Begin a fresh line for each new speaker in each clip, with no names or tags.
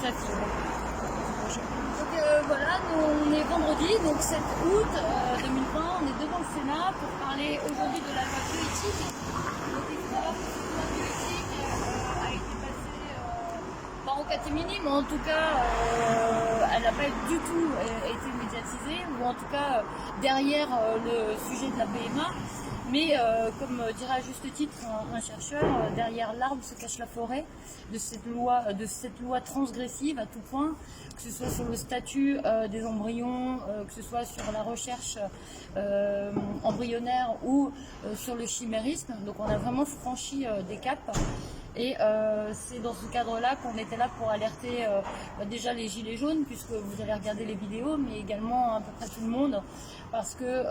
sa fille. Donc voilà, nous, on est vendredi, donc 7 août 2020, on est devant le Sénat pour parler aujourd'hui de la loi bioéthique. Donc il faut savoir que cette loi bioéthique a été passée pas en catémini, mais en tout cas elle n'a pas du tout été médiatisée, ou en tout cas derrière le sujet de la PMA. Mais comme dirait à juste titre un chercheur, derrière l'arbre se cache la forêt de cette loi transgressive à tout point, que ce soit sur le statut des embryons, que ce soit sur la recherche embryonnaire ou sur le chimérisme. Donc on a vraiment franchi des caps. Et c'est dans ce cadre-là qu'on était là pour alerter déjà les gilets jaunes, puisque vous allez regarder les vidéos, mais également à peu près tout le monde, parce que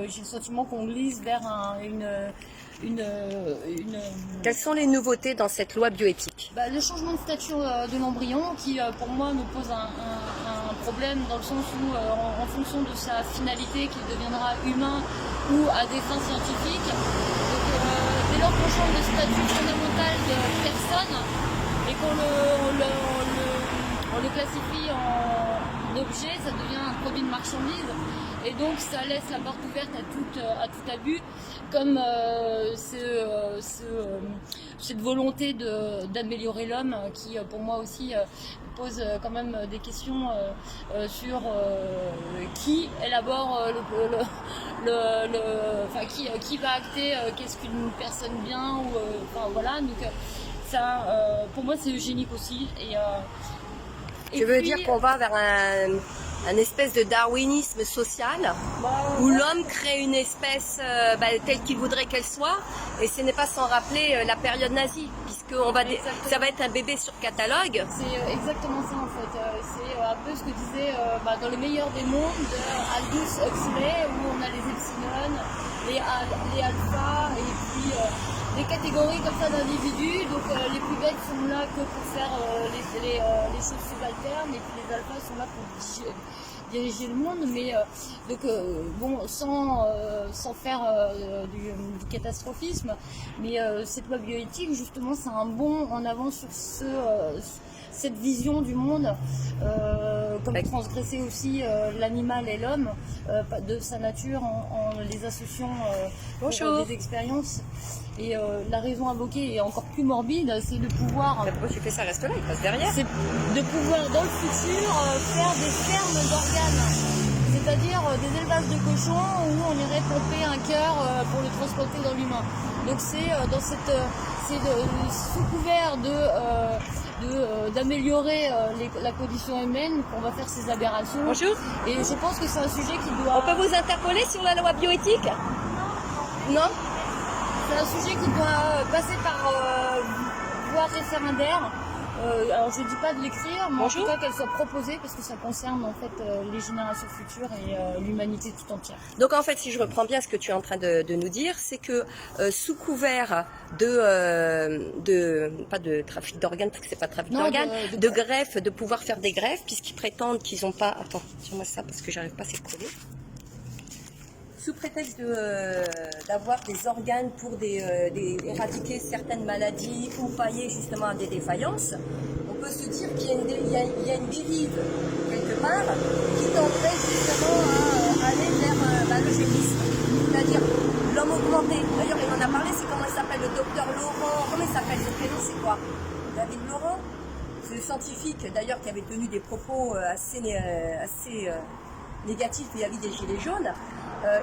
j'ai le sentiment qu'on glisse vers
Quelles sont les nouveautés dans cette loi bioéthique?
Le changement de statut de l'embryon, qui pour moi me pose un problème, dans le sens où en fonction de sa finalité, qu'il deviendra humain ou à des fins scientifiques, dès lors qu'on change le statut fondamental de personne et qu'on le classifie en objet, ça devient un produit de marchandise, et donc ça laisse la porte ouverte à tout abus, comme cette volonté d'améliorer l'homme, qui pour moi aussi pose quand même des questions sur qui élabore qui va acter qu'est-ce qu'une personne bien, ou enfin voilà. Donc ça pour moi c'est eugénique aussi.
Tu veux dire qu'on va vers un espèce de darwinisme social, où l'homme crée une espèce telle qu'il voudrait qu'elle soit, et ce n'est pas sans rappeler la période nazie, puisque ça va être un bébé sur catalogue.
C'est exactement ça en fait. C'est un peu ce que disait dans le meilleur des mondes de Aldous Huxley, où on a les epsilon, les alpha, et puis des catégories comme ça d'individus. Donc les plus bêtes sont là que pour faire les choses subalternes, et puis les alphas sont là pour diriger le monde, mais sans faire du catastrophisme, mais cette loi bioéthique justement c'est un bond en avant sur cette vision du monde, comme transgresser aussi l'animal et l'homme de sa nature en les associant pour des expériences. Et la raison invoquée est encore plus morbide, c'est de pouvoir...
Mais pourquoi tu fais ça? Reste là, il passe derrière.
C'est de pouvoir dans le futur faire des fermes d'organes, c'est-à-dire des élevages de cochons où on irait pomper un cœur pour le transporter dans l'humain. Donc c'est sous couvert d'améliorer la condition humaine qu'on va faire ces aberrations.
Bonjour.
Et je pense que c'est un sujet qui doit...
On peut vous interpeller sur la loi bioéthique? Non.
C'est un sujet qui doit passer par voie référendaire. Alors je ne dis pas de l'écrire, mais en tout cas qu'elle soit proposée, parce que ça concerne en fait les générations futures et l'humanité tout entière.
Donc en fait, si je reprends bien ce que tu es en train de nous dire, c'est que sous couvert pas de trafic d'organes, parce que c'est pas trafic d'organes, de greffe, de pouvoir faire des greffes, puisqu'ils prétendent qu'ils n'ont pas... Attends, tire-moi ça parce que j'arrive pas à s'écrouler. Sous prétexte d'avoir des organes pour éradiquer certaines maladies ou pallier justement à des défaillances, on peut se dire qu'il y a une dérive quelque part qui tendrait justement à aller vers l'eugénisme, c'est-à-dire l'homme augmenté. D'ailleurs, il en a parlé, c'est comment il s'appelle, le docteur Laurent, comment il s'appelle, son prénom c'est quoi? David Laurent. C'est le scientifique d'ailleurs qui avait tenu des propos assez négatifs vis-à-vis des gilets jaunes.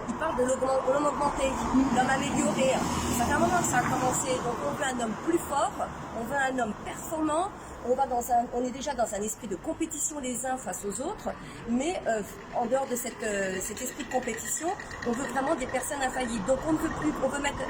Il parle de l'homme augmenté, l'homme amélioré. Ça fait un moment que ça a commencé. Donc on veut un homme plus fort, on veut un homme performant. On est déjà dans un esprit de compétition les uns face aux autres, mais en dehors de cet esprit de compétition, on veut vraiment des personnes infaillibles. Donc on ne veut plus, on veut mettre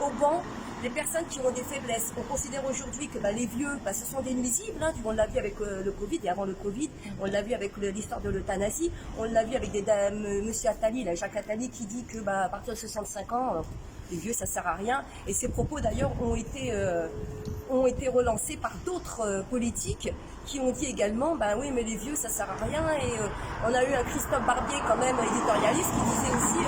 au banc des personnes qui ont des faiblesses. On considère aujourd'hui que les vieux, ce sont des nuisibles. Hein. On l'a vu avec le Covid et avant le Covid. On l'a vu avec l'histoire de l'euthanasie. On l'a vu avec Monsieur Attali, Jacques Attali, qui dit que à partir de 65 ans, les vieux, ça sert à rien. Et ces propos d'ailleurs ont été relancés par d'autres politiques qui ont dit également, oui, mais les vieux, ça sert à rien. Et on a eu un Christophe Barbier quand même, éditorialiste, qui disait aussi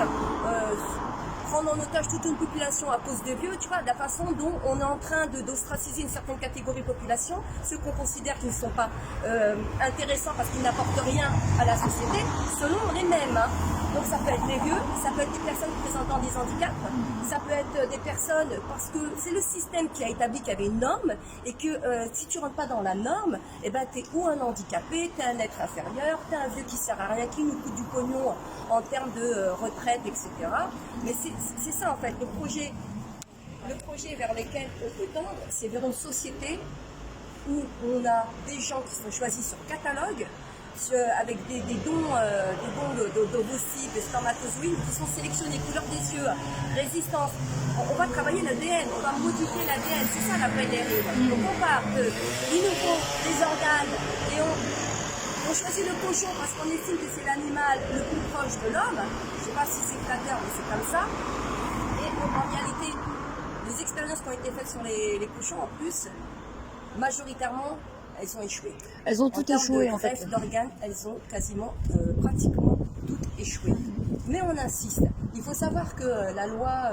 prendre en otage toute une population à cause de vieux, tu vois, de la façon dont on est en train d'ostraciser une certaine catégorie de population, ceux qu'on considère qu'ils ne sont pas intéressants parce qu'ils n'apportent rien à la société, selon les mêmes. Hein. Donc ça peut être les vieux, ça peut être des personnes présentant des handicaps, ça peut être des personnes, parce que c'est le système qui a établi qu'il y avait une norme, et que si tu rentres pas dans la norme, eh ben, tu es ou un handicapé, tu es un être inférieur, tu es un vieux qui sert à rien, qui nous coûte du pognon en termes de retraite, etc. Mais c'est ça en fait, le projet vers lequel on peut tendre, c'est vers une société où on a des gens qui sont choisis sur catalogue, avec des dons d'ovocytes, de spermatozoïdes qui sont sélectionnés, couleur des yeux, résistance. On va travailler l'ADN, on va modifier l'ADN, c'est ça la vraie dérive. Donc on part il nous faut des organes et on choisit le cochon parce qu'on estime que c'est l'animal le plus proche de l'homme. Je ne sais pas si c'est flatteur, mais c'est comme ça. Et en réalité, les expériences qui ont été faites sur les cochons, en plus, majoritairement, elles ont échoué.
Elles ont toutes échoué en fait.
En d'organes, elles ont quasiment, pratiquement toutes échoué. Mais on insiste. Il faut savoir que la loi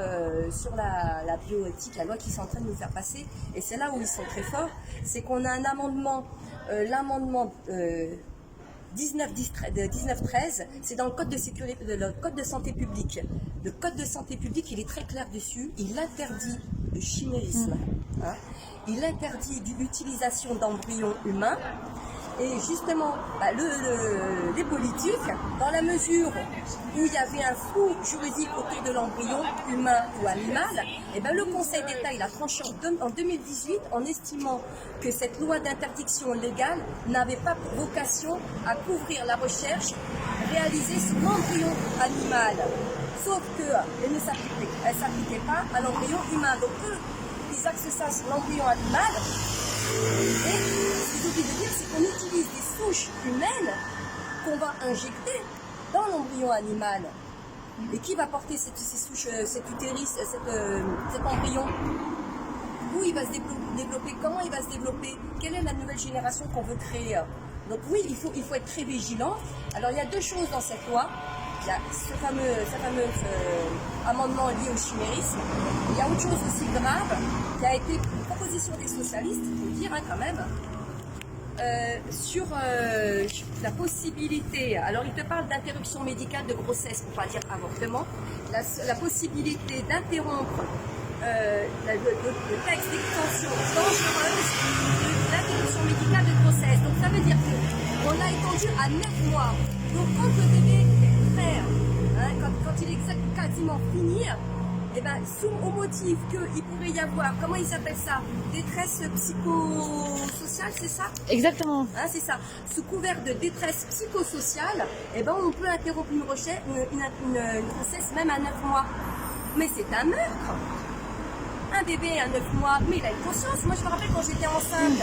sur la bioéthique, la loi qu'ils sont en train de nous faire passer, et c'est là où ils sont très forts, c'est qu'on a un amendement, l'amendement 1913, c'est dans le code de sécurité, le code de santé publique. Le code de santé publique, il est très clair dessus. Il interdit le chimérisme. Hein. Il interdit l'utilisation d'embryons humains. Et justement, les politiques, dans la mesure où il y avait un flou juridique autour de l'embryon humain ou animal, et ben le Conseil d'État il a tranché en 2018 en estimant que cette loi d'interdiction légale n'avait pas pour vocation à couvrir la recherche réalisée sur l'embryon animal. Sauf qu'elle ne s'appliquait pas à l'embryon humain. Donc eux, ils axent ça sur l'embryon animal. Et ce que j'ai oublié de dire, c'est qu'on utilise des souches humaines qu'on va injecter dans l'embryon animal. Et qui va porter ces souches, cet utérus, cet embryon? Où il va se développer? Comment il va se développer? Quelle est la nouvelle génération qu'on veut créer? Donc oui, il faut être très vigilant. Alors il y a deux choses dans cette loi. Il y a ce fameux amendement lié au chimérisme. Il y a autre chose aussi grave qui a été une proposition des socialistes, il faut le dire quand même, sur la possibilité, alors il te parle d'interruption médicale de grossesse, pour ne pas dire avortement, la possibilité d'interrompre le texte d'extension dangereuse de l'interruption médicale de grossesse. Donc ça veut dire qu'on l'a étendu à 9 mois. Donc quand le bébé est frère, hein, quand il est quasiment fini, et ben, au motif qu'il pourrait y avoir, comment ils appellent ça, détresse psychosociale, c'est ça?
Exactement.
Hein, c'est ça. Sous couvert de détresse psychosociale, et ben, on peut interrompre une grossesse même à 9 mois. Mais c'est un meurtre. Un bébé à 9 mois, mais il a une conscience. Moi, je me rappelle quand j'étais enceinte.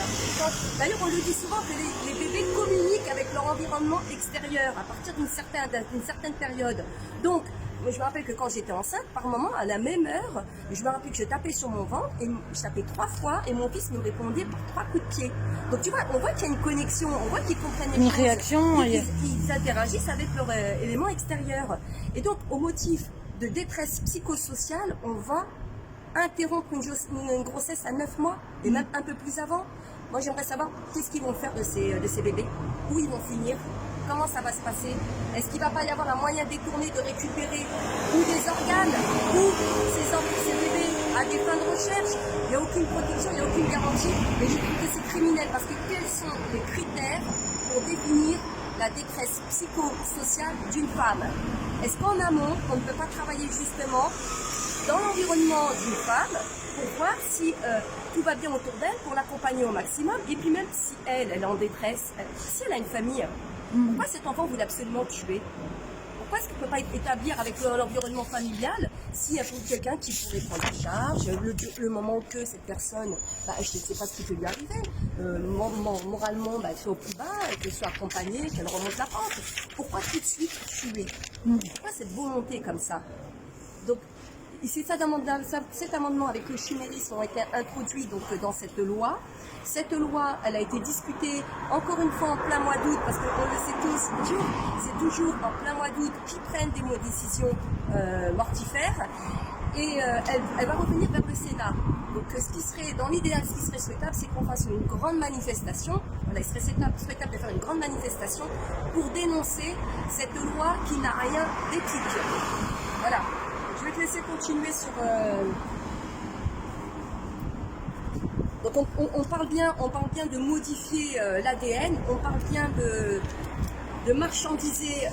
D'ailleurs, on le dit souvent que les bébés communiquent avec leur environnement extérieur à partir d'une certaine période. Donc, moi, je me rappelle que quand j'étais enceinte, par moment, à la même heure, je me rappelle que je tapais sur mon ventre et je tapais 3 fois et mon fils me répondait par 3 coups de pied. Donc, tu vois, on voit qu'il y a une connexion, on voit qu'ils comprennent les
une
choses.
réaction.
Ils interagissent avec leur élément extérieur. Et donc, au motif de détresse psychosociale, on va interrompre une grossesse à 9 mois et même un peu plus avant. Moi, j'aimerais savoir qu'est-ce qu'ils vont faire de ces bébés, où ils vont finir, comment ça va se passer. Est-ce qu'il ne va pas y avoir un moyen détourné de récupérer ou des organes ou ces bébés à des fins de recherche? Il n'y a aucune protection, il n'y a aucune garantie. Et je trouve que c'est criminel parce que quels sont les critères pour définir la détresse psychosociale d'une femme? Est-ce qu'en amont, on ne peut pas travailler justement dans l'environnement d'une femme pour voir si tout va bien autour d'elle, pour l'accompagner au maximum, et puis même si elle est en détresse, si elle a une famille, pourquoi cet enfant voulait absolument tuer? Pourquoi est-ce qu'il ne peut pas établir avec l'environnement familial s'il y a quelqu'un qui pourrait prendre en charge le moment que cette personne, je ne sais pas ce qui peut lui arriver, moralement, elle soit au plus bas, qu'elle soit accompagnée, qu'elle remonte la pente. Pourquoi tout de suite tuer? Pourquoi cette volonté comme ça? Donc, c'est cet amendement avec le chimérisme ont été introduits donc, dans cette loi. Cette loi, elle a été discutée encore une fois en plein mois d'août, parce qu'on le sait tous, c'est toujours en plein mois d'août qu'ils prennent des décisions mortifère. Et elle va revenir vers le Sénat. Donc ce qui serait, dans l'idéal, ce qui serait souhaitable, c'est qu'on fasse une grande manifestation. Voilà, il serait souhaitable de faire une grande manifestation pour dénoncer cette loi qui n'a rien d'éthique. Voilà. Je vais te laisser continuer sur... Donc on parle bien de modifier l'ADN, on parle bien de marchandiser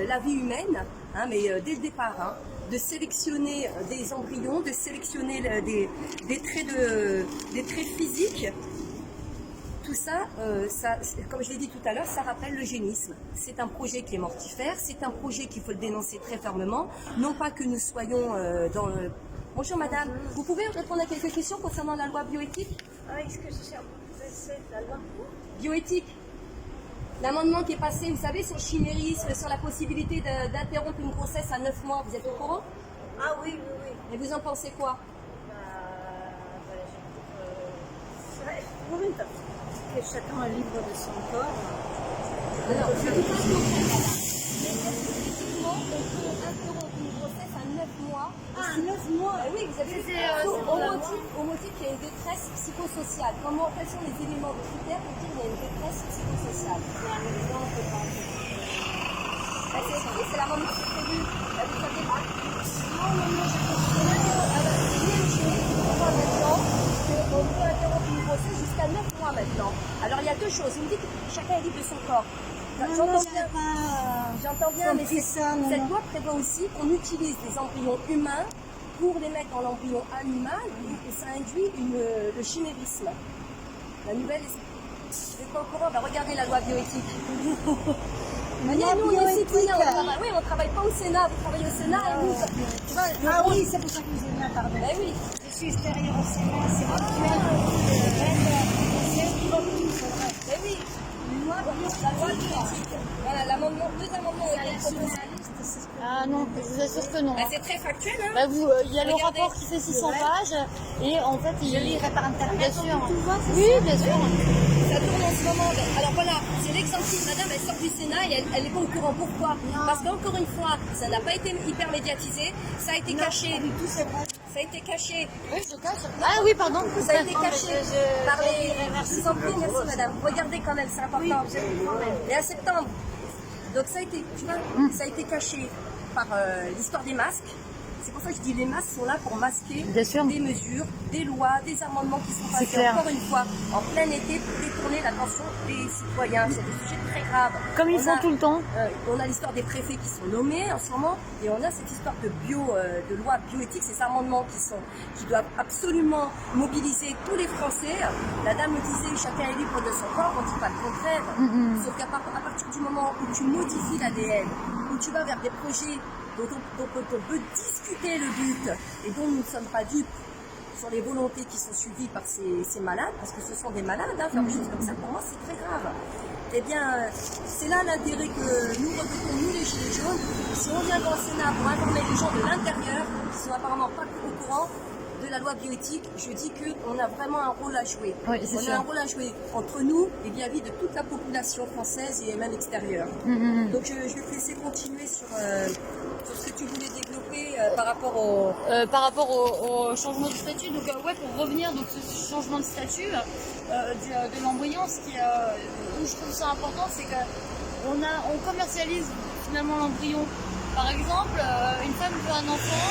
la vie humaine, hein, mais dès le départ, hein, de sélectionner des embryons, de sélectionner des traits physiques. Tout ça, comme je l'ai dit tout à l'heure, ça rappelle l'eugénisme. C'est un projet qui est mortifère, c'est un projet qu'il faut le dénoncer très fermement. Non pas que nous soyons dans le... Bonjour madame, vous pouvez répondre à quelques questions concernant la loi bioéthique?
Ah, est-ce que c'est la loi
Bioéthique. L'amendement qui est passé, vous savez, sur le chimérisme, sur la possibilité d'interrompre une grossesse à 9 mois, vous êtes au courant?
Ah oui, oui, oui.
Et vous en pensez quoi?
C'est vrai, que chacun est libre de son corps.
Alors, je ne dis pas ce qu'on fait, madame. Mais est-ce qu'effectivement, on peut interrompre une grossesse à 9 mois?
Ah, 9 mois.
Oui, vous avez au motif qu'il y a une détresse psychosociale. Quels sont les éléments de critères pour dire qu'il y a une détresse psychosociale?
C'est un exemple, par exemple.
C'est écrit, c'est l'amendement qui est prévu. Vous ne savez pas?
Non, je
Alors, il y a une chose qu'on voit maintenant, qu'on peut interrompre une grossesse jusqu'à 9 mois maintenant. Alors, il y a deux choses. Vous me dites que chacun est libre de son corps. J'entends bien, mais cette loi prévoit aussi qu'on utilise des embryons humains pour les mettre dans l'embryon animal et ça induit le chimérisme. La nouvelle... Vous n'êtes pas au courant? Regardez la loi bioéthique. Nous, on est citoyens, on ne travaille pas au Sénat, vous travaillez au Sénat et nous... Tu vois,
Ah oui, c'est pour ça que vous êtes là, pardon.
Ben oui.
Je suis extérieure au Sénat, c'est actuel.
Ben oui. La loi bioéthique. Voilà, deux amendements ont été proposés.
Ah non, je vous assure que non.
Ben, c'est très factuel, hein.
Bah, il y a le
Regardez.
rapport qui fait 600 pages et en fait il
lirai par internet.
Bien sûr.
Tout va, c'est
Oui,
ça.
bien sûr.
Ça tourne en ce moment. Alors voilà, c'est l'exemple type. Madame, elle sort du Sénat et elle n'est pas au courant. Pourquoi? Parce qu'encore une fois, ça n'a pas été hyper médiatisé. Ça a été caché.
Tout c'est vrai.
Ça a été caché.
Oui, je cache. Ah oui, pardon.
Ça a été caché par les... Je vous en prie, merci madame. Regardez quand même, c'est important. Et en septembre. Donc ça a été, tu vois, ça a été caché par l'histoire des masques. C'est pour ça que je dis les masques sont là pour masquer
Bien sûr.
des mesures, des lois, des amendements qui sont passés
clair.
encore une fois en plein été pour détourner l'attention des citoyens sur des sujets très graves.
Comme ils font tout le temps.
On a l'histoire des préfets qui sont nommés en ce moment et on a cette histoire de loi bioéthique, ces amendements qui doivent absolument mobiliser tous les Français. La dame me disait chacun est libre de son corps, on ne dit pas le contraire. Sauf qu'à partir du moment où tu modifies l'ADN, où tu vas vers des projets dont on peut discuter le but et dont nous ne sommes pas dupes sur les volontés qui sont suivies par ces malades, parce que ce sont des malades, hein, faire des choses comme ça, pour moi c'est très grave. Eh bien, c'est là l'intérêt que nous redoutons, nous les Gilets jaunes. Si on vient dans le Sénat pour informer les gens de l'intérieur, qui sont apparemment pas au courant de la loi bioéthique, je dis qu'on a vraiment un rôle à jouer.
Oui, c'est
on
sûr.
a un rôle à jouer entre nous et vis-à-vis de toute la population française et même extérieure. Donc je vais te laisser continuer sur ce que tu voulais développer par rapport
Par rapport au changement de statut, donc ouais, pour revenir donc ce changement de statut de l'embryon, ce qui où je trouve ça important, c'est que on commercialise finalement l'embryon. Par exemple, une femme veut un enfant,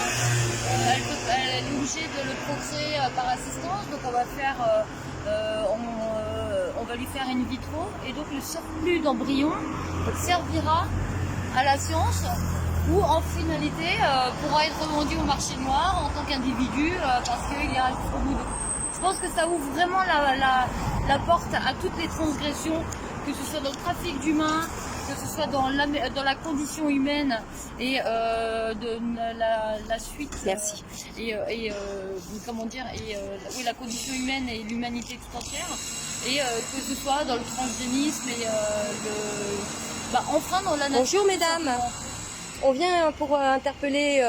elle est obligée de le procréer par assistance, donc on va faire, on va lui faire in vitro, et donc le surplus d'embryon servira à la science ou en finalité pourra être revendu au marché noir en tant qu'individu parce qu'il y a un trop goût de... Je pense que ça ouvre vraiment la porte à toutes les transgressions, que ce soit dans le trafic d'humains, que ce soit dans la condition humaine et de la suite.
Merci.
Comment dire, oui, la condition humaine et l'humanité tout entière, et que ce soit dans le transgénisme et enfreindre la nature.
Bonjour mesdames. On vient pour interpeller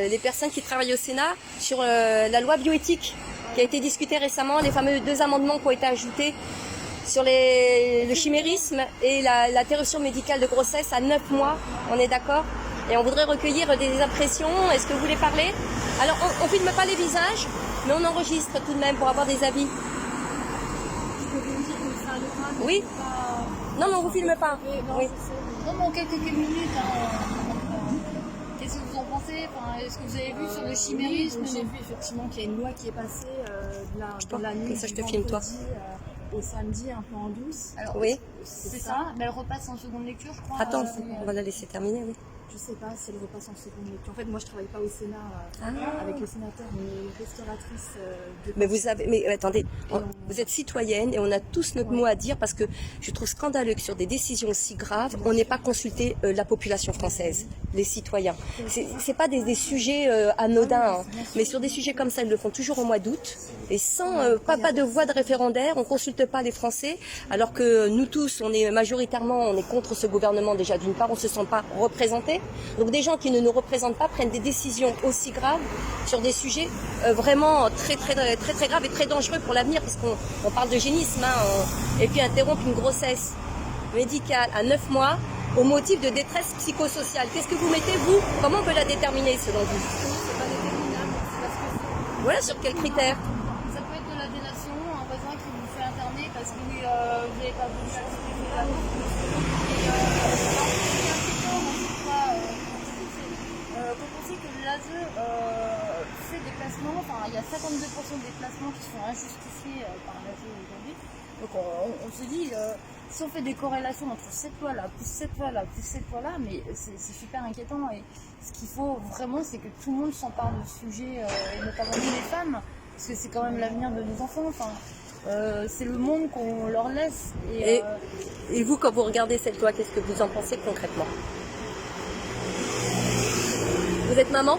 les personnes qui travaillent au Sénat sur la loi bioéthique qui a été discutée récemment, les fameux 2 amendements qui ont été ajoutés sur le chimérisme et l'interruption médicale de grossesse à 9 mois. On est d'accord? Et on voudrait recueillir des impressions. Est-ce que vous voulez parler? Alors, on ne filme pas les visages, mais on enregistre tout de même pour avoir des avis. Oui. Non, on ne vous filme pas. Oui.
Non, mais en quelques minutes, qu'est-ce que vous en pensez? Est-ce que vous avez vu sur le chimérisme?
J'ai vu effectivement qu'il y a une loi qui est passée de la nuit
Comme ça, je te
du
filme, toi.
vendredi, au samedi, un peu en douce.
Alors,
Oui.
c'est ça, mais elle repasse en seconde lecture, je crois.
Attends, on va la laisser terminer, oui.
Je sais pas si elle repasse en seconde lecture. En fait, moi, je travaille pas au Sénat avec le sénateur, mais restauratrice de...
Mais vous avez, mais attendez, vous êtes citoyenne et on a tous notre mot à dire parce que je trouve scandaleux que sur des décisions aussi graves, on n'ait pas consulté la population française, les citoyens. C'est pas des sujets anodins, hein, mais sur des sujets comme ça, ils le font toujours au mois d'août et sans pas de voix de référendaire, on consulte pas les Français, alors que nous tous, on est majoritairement, on est contre ce gouvernement déjà. D'une part, on se sent pas représentés. Donc des gens qui ne nous représentent pas prennent des décisions aussi graves sur des sujets vraiment très graves et très dangereux pour l'avenir, parce qu'on parle d'eugénisme, et puis interrompre une grossesse médicale à 9 mois au motif de détresse psychosociale. Qu'est-ce que vous mettez, vous? Comment on peut la déterminer selon vous?
C'est pas déterminable, c'est parce que...
Voilà, sur quels critères?
Ça peut être de la délation, un voisin qui vous fait interner parce que vous n'avez pas voulu accepter la quand on sait que l'ASE fait des placements, il y a 52% des placements qui sont injustifiés par l'ASE aujourd'hui. Donc on se dit, si on fait des corrélations entre cette loi-là, plus cette loi-là, plus cette loi-là, mais c'est super inquiétant. Et ce qu'il faut vraiment, c'est que tout le monde s'empare de ce sujet, et notamment nous les femmes, parce que c'est quand même l'avenir de nos enfants. C'est le monde qu'on leur laisse.
Et vous, quand vous regardez cette loi, qu'est-ce que vous en pensez concrètement? Vous êtes maman?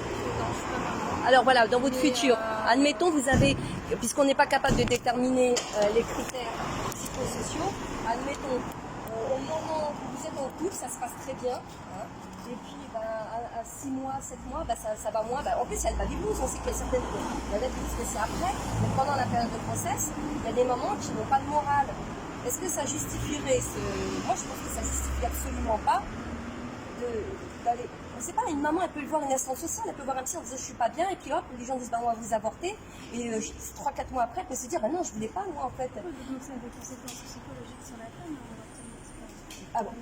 Alors voilà, dans votre futur, admettons vous avez, puisqu'on n'est pas capable de déterminer les critères psychosociaux, admettons, au moment où vous êtes en couple, ça se passe très bien, hein, et puis à 6 mois, 7 mois, ça va moins. En plus, il y a le baby blues, on sait qu'il y a certaines qui disent que c'est après, mais pendant la période de grossesse, il y a des mamans qui n'ont pas de morale. Est-ce que ça justifierait Moi, je pense que ça justifie absolument pas d'aller... Je sais pas, une maman, elle peut voir une assistante sociale, elle peut voir un psy en disant je suis pas bien, et puis hop, les gens disent on va vous avorter, et 3-4 mois après, elle peut se dire non, je voulais pas, moi en fait.
Donc ça a des conséquences psychologiques sur la femme.
Ah bon,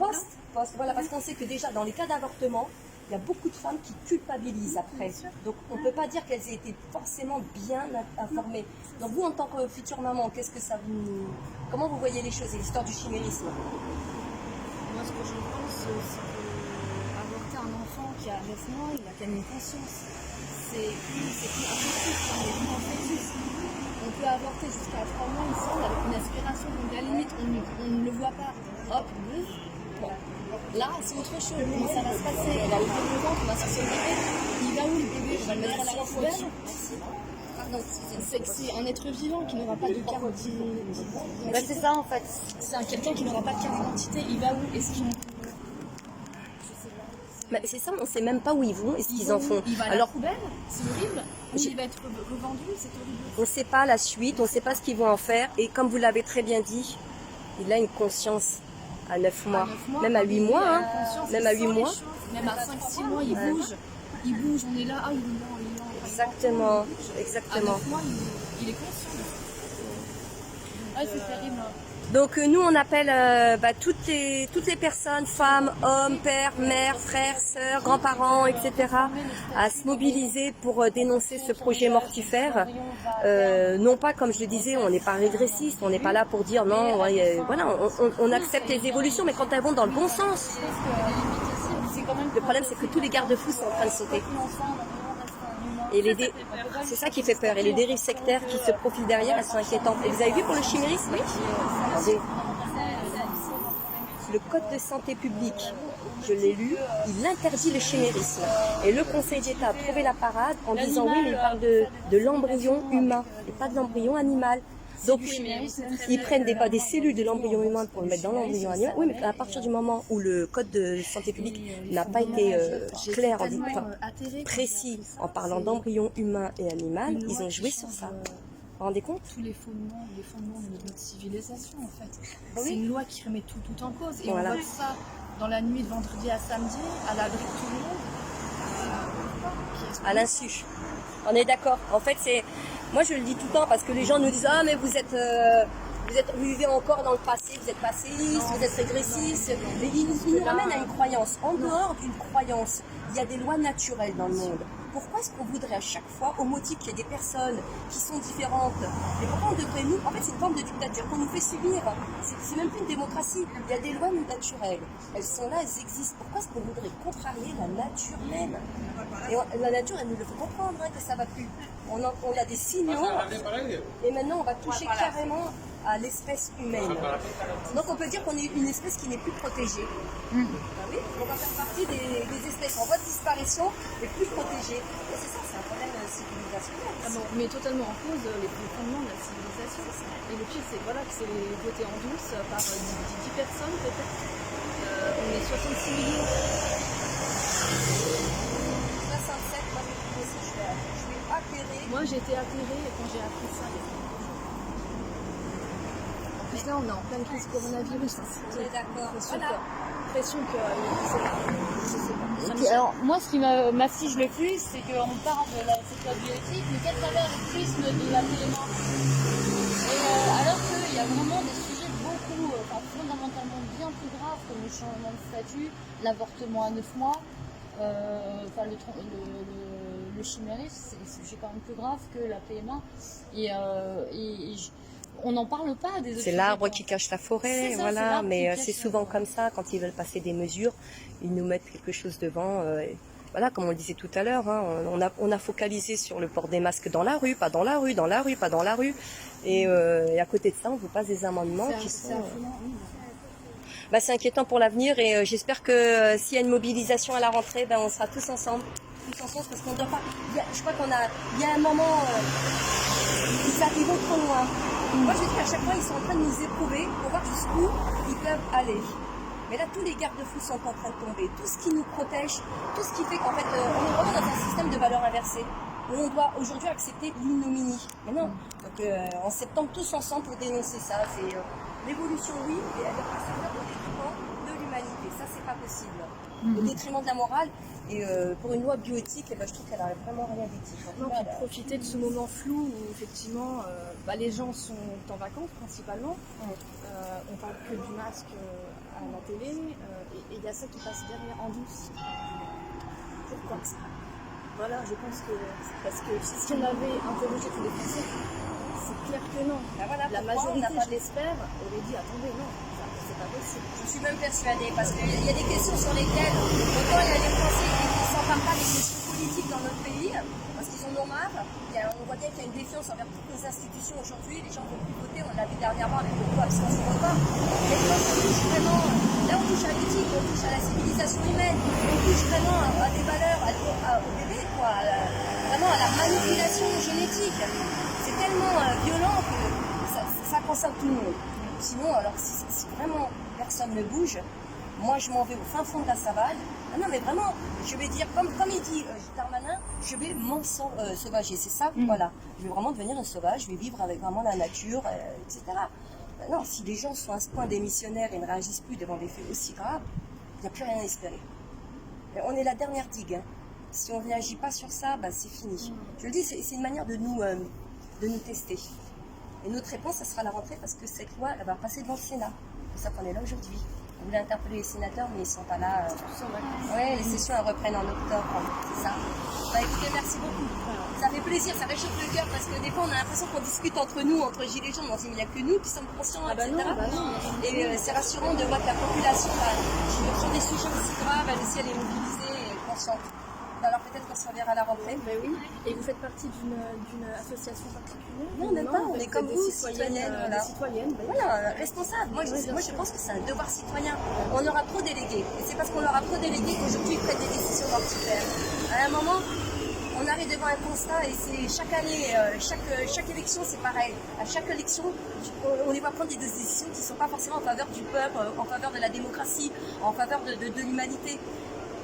voilà, parce qu'on sait que déjà dans les cas d'avortement, il y a beaucoup de femmes qui culpabilisent après. Donc on ne peut pas dire qu'elles aient été forcément bien informées. Donc vous, en tant que future maman, qu'est-ce que ça vous... Comment vous voyez les choses, et l'histoire du chimérisme?
Moi, ce que je pense, c'est qu'avorter un enfant qui a 9 mois, il a quand même une conscience. C'est plus affectif, c'est plus affectif. On peut avorter jusqu'à 3 mois, il me semble, avec une aspiration. Donc à la limite, on ne le voit pas. Hop, boum. Bon. Là, c'est autre chose. Comment ça va se passer? Elle a ouvert le ventre, on va sortir le bébé. Il va où le bébé? On va le mettre à la poubelle. C'est un être vivant qui n'aura pas de carte d'identité.
C'est ça en fait.
C'est quelqu'un qui n'aura pas de carte d'identité. Il va où? Est-ce qu'il...
C'est ça, on ne sait même pas où ils vont et ce qu'ils en font.
Il va à la poubelle, c'est horrible. Il va être revendu, c'est horrible.
On ne sait pas la suite, on ne sait pas ce qu'ils vont en faire. Et comme vous l'avez très bien dit, il a une conscience à 9 mois, même à 8 mois. Hein. Même à 8 mois.
Même à 5-6 mois, il bouge. Il bouge, on est là, il est lent, il est lent.
Exactement,
À
exactement.
9 mois, il est conscient.
C'est terrible.
Donc nous on appelle toutes les personnes, femmes, hommes, pères, mères, frères, sœurs, grands-parents, etc. à se mobiliser pour dénoncer ce projet mortifère. Non pas, comme je le disais, on n'est pas régressiste, on n'est pas là pour dire non, voilà, on accepte les évolutions, mais quand elles vont dans le bon sens. Le problème c'est que tous les garde-fous sont en train de sauter. Et c'est ça qui fait peur. Et les dérives sectaires qui se profilent derrière, elles sont inquiétantes. Et vous avez vu pour le chimérisme? Oui. Attendez. Le Code de santé publique, je l'ai lu, il interdit le chimérisme. Et le Conseil d'État a trouvé la parade en disant oui, mais il parle de l'embryon humain et pas de l'embryon animal. Donc, ils prennent des cellules de l'embryon humain pour le mettre dans l'embryon animal. Oui, mais à partir du moment où le code de santé publique n'a pas été clair, précis en parlant d'embryon humain et animal, ils ont joué sur ça. vous rendez compte?
Tous les fondements de notre civilisation en fait.
Oui.
C'est une loi qui remet tout en cause. Et
Voilà.
on voit ça dans la nuit de vendredi à samedi, à l'abri de tout le monde.
À l'insu. On est d'accord. En fait, moi je le dis tout le temps parce que les gens nous disent ah mais vous vivez encore dans le passé, vous êtes passéiste, vous êtes régressiste. Mais ils nous ramènent à une croyance. En dehors d'une croyance, il y a des lois naturelles dans le monde. Pourquoi est-ce qu'on voudrait à chaque fois, au motif qu'il y a des personnes qui sont différentes, et pourquoi on devrait nous, en fait c'est une forme de dictature qu'on nous fait subir, c'est même plus une démocratie, il y a des lois naturelles, elles sont là, elles existent, pourquoi est-ce qu'on voudrait contrarier la nature même? Et la nature elle nous le fait comprendre que ça va plus, on a des signaux, et maintenant on va toucher carrément à l'espèce humaine. Donc on peut dire qu'on est une espèce qui n'est plus protégée. Ah oui, on va faire partie des espèces en voie de disparition et plus protégées. Et c'est ça, c'est un problème civilisationnel.
Ah bon, mais totalement en cause les fondements de la civilisation. Et le pire, c'est voilà, que c'est voté en douce par 10 personnes peut-être. On est 66 millions.
67, moi je vais atterrir.
Moi j'ai été atterrée quand j'ai appris ça. En plus là on est en pleine crise coronavirus.
On est d'accord.
Voilà. L'impression que je sais pas.
Alors, moi, ce qui m'afflige le plus, c'est qu'on parle de cette loi bioéthique, mais quel travers le plus de la PMA. Et alors qu'il y a vraiment des sujets fondamentalement bien plus graves, comme le changement de statut, l'avortement à 9 mois, le chimérisme, c'est des sujets quand même plus graves que la PMA. On n'en parle pas des autres
C'est
sujets,
l'arbre
quoi.
qui cache la forêt,
C'est ça,
voilà.
c'est l'arbre
Mais
qui
c'est
cache
souvent
la forêt.
comme ça, quand ils veulent passer des mesures, ils nous mettent quelque chose devant. Voilà, comme on le disait tout à l'heure, hein, on a focalisé sur le port des masques dans la rue, pas dans la rue, dans la rue, pas dans la rue. Et à côté de ça, on vous passe des amendements qui sont... c'est inquiétant pour l'avenir et j'espère que s'il y a une mobilisation à la rentrée, on sera tous ensemble. Tous ensemble parce qu'on ne doit pas... je crois il y a un moment... ils vont trop loin. Moi je dis à chaque fois ils sont en train de nous éprouver pour voir jusqu'où ils peuvent aller. Mais là tous les garde-fous sont en train de tomber. Tout ce qui nous protège, tout ce qui fait qu'en fait on est vraiment dans un système de valeurs inversées. Où on doit aujourd'hui accepter l'ignominie. Mais non. Donc en septembre tous ensemble pour dénoncer ça. C'est l'évolution oui, mais elle doit pas servir au détriment de l'humanité. Ça c'est pas possible. Au détriment de la morale. Et pour une loi bioéthique, je trouve qu'elle n'aurait vraiment rien d'utile.
Non, puis profiter de ce moment flou où effectivement les gens sont en vacances principalement. On parle que du masque à la télé et il y a ça qui passe derrière en douce. Pourquoi ça? Voilà, je pense que parce que si on avait interrogé tous les Français, c'est clair que non.
Voilà,
la majorité, je l'espère, aurait dit attendez, non, c'est pas possible.
Je suis même persuadée parce qu'il y a des questions sur lesquelles, autant il y a des Français qui ne s'emparent pas des questions politiques dans notre pays, parce qu'ils en ont marre. On voit bien qu'il y a une défiance envers toutes nos institutions aujourd'hui. Les gens ne veulent plus voter, on l'a vu dernièrement avec le coup abstention repas. Mais quand on touche vraiment, là on touche à l'éthique, on touche à la civilisation humaine, on touche vraiment à des valeurs, au bébé, vraiment à la manipulation génétique. C'est tellement violent que ça concerne tout le monde. Sinon, alors si vraiment personne ne bouge, moi je m'en vais au fin fond de la savane. Ah non mais vraiment, je vais dire, comme il dit Darmanin, je vais m'ensauvager, c'est ça, voilà. Je vais vraiment devenir un sauvage, je vais vivre avec vraiment la nature, etc. Non, si les gens sont à ce point démissionnaires et ne réagissent plus devant des faits aussi graves, il n'y a plus rien à espérer. Mais on est la dernière digue. Hein. Si on ne réagit pas sur ça, c'est fini. Je le dis, c'est une manière de nous tester. Et notre réponse, ça sera la rentrée parce que cette loi, elle va passer devant le Sénat. C'est ça qu'on est là aujourd'hui. On voulait interpeller les sénateurs, mais ils ne sont pas là. Ouais, les sessions, elles reprennent en octobre. C'est ça. Écoutez, merci beaucoup. Ça fait plaisir, ça réchauffe le cœur parce que des fois, on a l'impression qu'on discute entre nous, entre gilets jaunes. On se dit, mais il n'y a que nous qui sommes conscients, etc. Et c'est rassurant de voir que la population, sur des sujets aussi graves, elle aussi, elle est mobilisée et consciente. Alors peut-être qu'on se reverra à la rentrée.
Oui. Et vous faites partie d'une association particulière?
Non, même pas, on est comme vous, citoyennes.
Voilà. Citoyennes,
voilà, responsable. Moi, je pense que c'est un devoir citoyen. On aura trop délégué. Et c'est parce qu'on leur a trop délégué qu'aujourd'hui, ils prennent des décisions mortifères. À un moment, on arrive devant un constat et c'est chaque année, chaque élection, c'est pareil. À chaque élection, on les voit prendre des décisions qui ne sont pas forcément en faveur du peuple, en faveur de la démocratie, en faveur de l'humanité.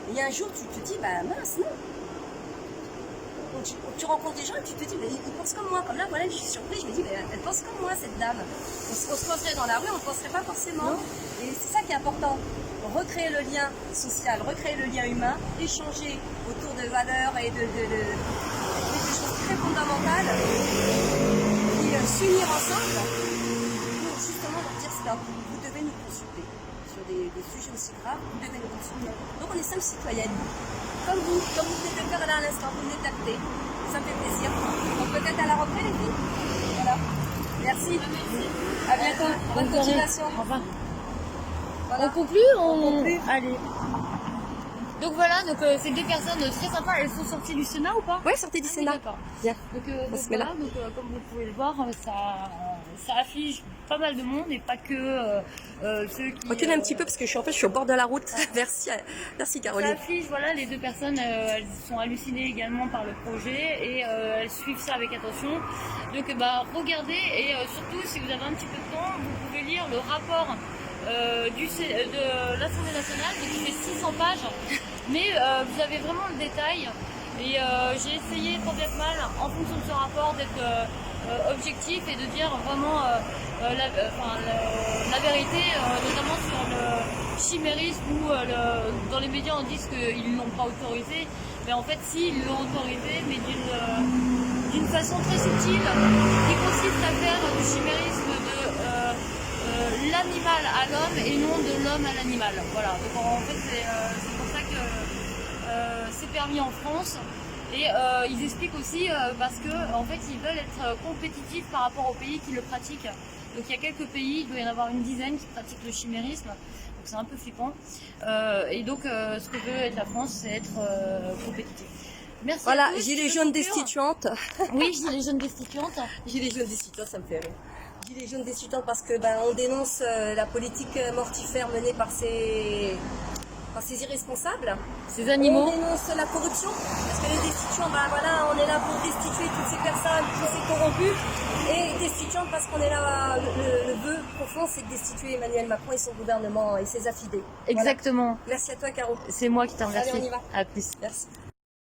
Il y a un jour, tu te dis, mince, non. tu rencontres des gens et tu te dis, mais ils pensent comme moi. Comme là, voilà, je suis surprise, je me dis, mais elle pense comme moi, cette dame. On se croiserait dans la rue, on ne penserait pas forcément. Et c'est ça qui est important. Recréer le lien social, recréer le lien humain, échanger autour de valeurs et de choses très fondamentales, et s'unir ensemble pour justement leur dire, stop, vous devez nous consulter sur des sujets aussi graves, vous devez nous consulter. Donc on est simples citoyennes. Comme vous venez de le faire là à l'instant, vous venez d'acter. Ça me fait plaisir. Donc peut-être à la rentrée, les filles. Voilà. Merci. À bientôt. Bonne continuation.
Au revoir.
Voilà.
On conclut.
On conclut.
Allez. Donc voilà, donc c'est deux personnes très sympas. Elles sont sorties du Sénat ou pas?
Ouais, sortez du
Ah oui,
Sénat.
d'accord.
Bien.
Donc,
On
donc
se met là.
voilà, donc comme vous pouvez le voir, ça affiche pas mal de monde et pas que ceux qui.
Recule un petit peu parce que je suis au bord de la route. Merci
Ça
Caroline.
affiche, voilà, les deux personnes, elles sont hallucinées également par le projet et elles suivent ça avec attention. Donc bah regardez et surtout si vous avez un petit peu de temps, vous pouvez lire le rapport de l'Assemblée nationale, donc il fait 600 pages, mais vous avez vraiment le détail. Et j'ai essayé tant bien que mal, en fonction de ce rapport, d'être objectif et de dire vraiment la vérité, notamment sur le chimérisme où dans les médias on dit qu'ils ne l'ont pas autorisé, mais en fait si, ils l'ont autorisé, mais d'une façon très subtile, qui consiste à faire du chimérisme de l'animal à l'homme et non de l'homme à l'animal. Voilà, donc en fait c'est pour ça que c'est permis en France. Et ils expliquent aussi parce que en fait ils veulent être compétitifs par rapport aux pays qui le pratiquent. Donc il y a quelques pays, il doit y en avoir une dizaine qui pratiquent le chimérisme, donc c'est un peu flippant. Et donc ce que veut être la France, c'est être compétitif. Merci.
Voilà,
à tous.
gilets jaunes destituantes.
Oui, gilets jaunes destituantes.
Gilets jaunes destituantes, ça me fait rire. Gilets jaunes destituantes parce que on dénonce la politique mortifère menée par ces irresponsables.
Ces animaux.
On dénonce la corruption, parce que les destituants, voilà, on est là pour destituer toutes ces personnes, tous ces corrompus, et destituants parce qu'on est là, le vœu profond, c'est de destituer Emmanuel Macron et son gouvernement et ses affidés.
Exactement.
Voilà. Merci à toi, Caro.
C'est moi qui t'en remercie.
Allez, on y va.
À plus.
Merci.